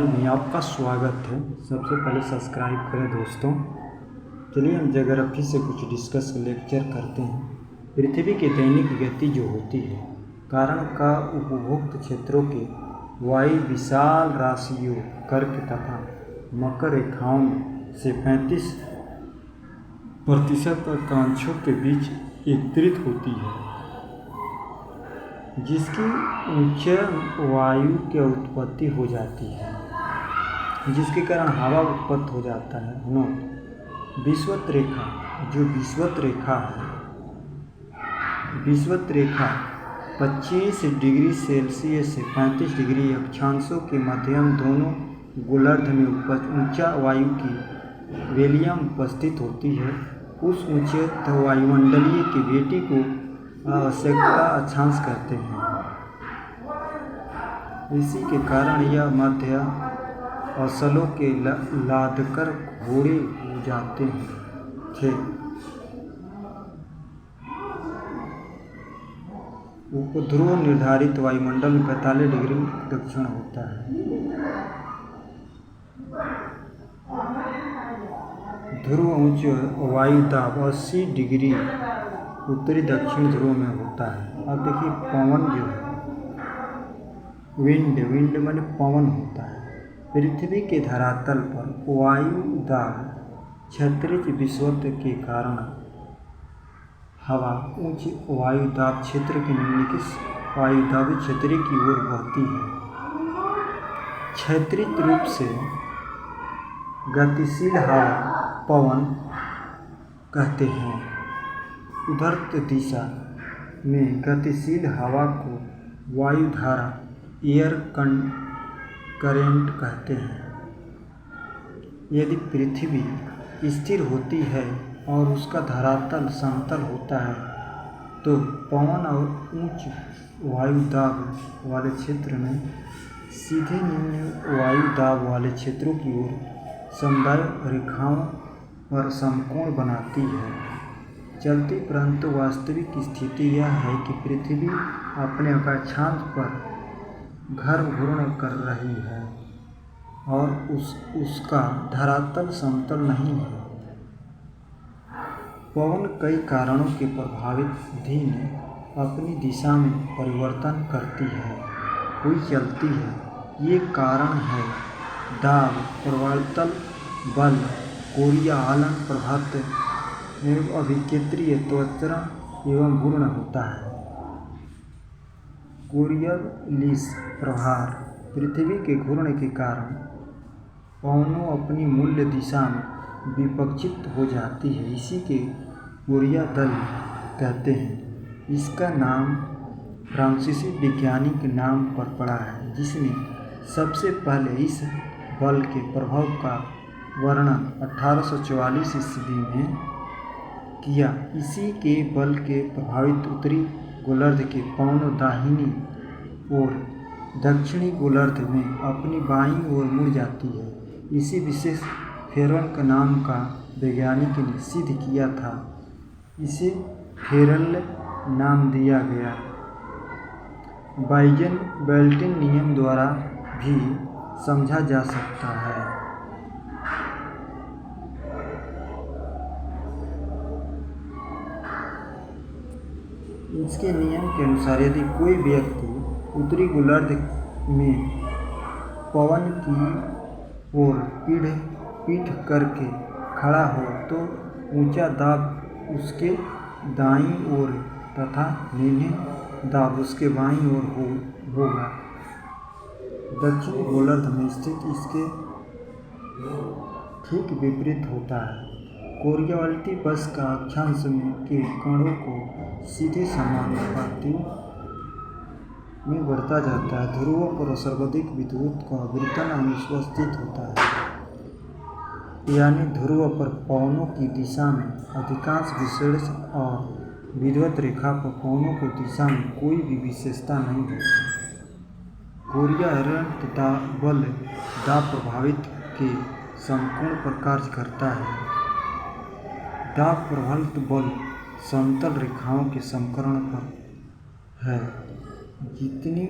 में आपका स्वागत है। सबसे पहले सब्सक्राइब करें दोस्तों। चलिए हम ज्योग्राफी से कुछ डिस्कस लेक्चर करते हैं। पृथ्वी की दैनिक गति जो होती है, कारण का उपभोक्त क्षेत्रों के वायु विशाल राशियों कर्क तथा मकर रेखाओं से 35% अक्षांशों के बीच एकत्रित होती है, जिसकी उच्च वायु की उत्पत्ति हो जाती है, जिसके कारण हवा उत्पत्त हो जाता है। विषुवत रेखा, जो विषुवत रेखा है, विषुवत रेखा 25 डिग्री सेल्सियस से 35 डिग्री अक्षांशों के मध्यम दोनों गोलार्ध में ऊंचा वायु की वेलियम उपस्थित होती है। उस ऊंचे वायुमंडलीय की बेटी को आवश्यकता अक्षांश कहते हैं। इसी के कारण यह मध्य असलों के लादकर घोड़े हो जाते थे। उपध्रुव निर्धारित वायुमंडल में 45 डिग्री दक्षिण होता है। ध्रुव उच्च वायु दाब 80 डिग्री उत्तरी दक्षिण ध्रुव में होता है। अब देखिए पवन जो है, विंड माने पवन होता है। पृथ्वी के धरातल पर वायु दाब क्षैतिज विषुवत के कारण हवा उच्च वायु दाब क्षेत्र के निम्नलिखित वायु दाब क्षेत्र की ओर बहती है। क्षैतिज रूप से गतिशील हवा पवन कहते हैं। ऊर्ध्व दिशा में गतिशील हवा को वायुधारा एयर करेंट कहते हैं। यदि पृथ्वी स्थिर होती है और उसका धरातल समतल होता है तो पवन और उच्च वायुदाब वाले क्षेत्र में सीधे निम्न वायुदाब वाले क्षेत्रों की ओर समुदाय रेखाओं पर समकोण बनाती है चलती, परंतु वास्तविक स्थिति यह है कि पृथ्वी अपने अक्षांश पर घर घूर्ण कर रही है और उसका धरातल समतल नहीं है। पवन कई कारणों के प्रभावाधीन अपनी दिशा में परिवर्तन करती है, हुई चलती है। ये कारण है दाब, प्रवर्तन बल, कोरीय आलन प्रभाव एवं अभिकेंद्रीय त्वरण एवं घूर्ण होता है। कोरियलिस प्रभार पृथ्वी के घूर्ण के कारण पवनों अपनी मूल दिशा में विपक्षित हो जाती है। इसी के कोरिया दल कहते हैं। इसका नाम फ्रांसीसी वैज्ञानिक नाम पर पड़ा है, जिसने सबसे पहले इस बल के प्रभाव का वर्णन 1844 ईस्वी में किया। इसी के बल के प्रभावित उत्तरी गोलार्ध के पवन दाहिनी और दक्षिणी गोलार्ध में अपनी बाईं ओर मुड़ जाती है। इसी विशेष फेरल नाम का वैज्ञानिक ने सिद्ध किया था। इसे फेरल नाम दिया गया। बाइजन-बेल्टिन नियम द्वारा भी समझा जा सकता है। इसके नियम के अनुसार यदि कोई व्यक्ति उत्तरी गोलार्ध में पवन की ओर पीठ करके खड़ा हो तो ऊंचा दाब उसके दाईं ओर तथा नीचे दाब उसके बाईं ओर होगा। दक्षिणी गोलार्ध में स्थित इसके ठीक विपरीत होता है। कोरियलिटी बस का अक्षांश के कणों को सीधे समानुपाती में बढ़ता जाता है। ध्रुवों पर सर्वाधिक विद्युत का आवर्तन अनुपस्थित होता है, यानी ध्रुव पर पवनों की दिशा में अधिकांश विशेष और विद्युत रेखा पर पवनों की दिशा में कोई भी विशेषता नहीं होती। कोरियलिट बल दाब प्रभावित के समकोण पर कार्य करता है। दाब प्रभावित बल समतल रेखाओं के समकरण पर है। जितनी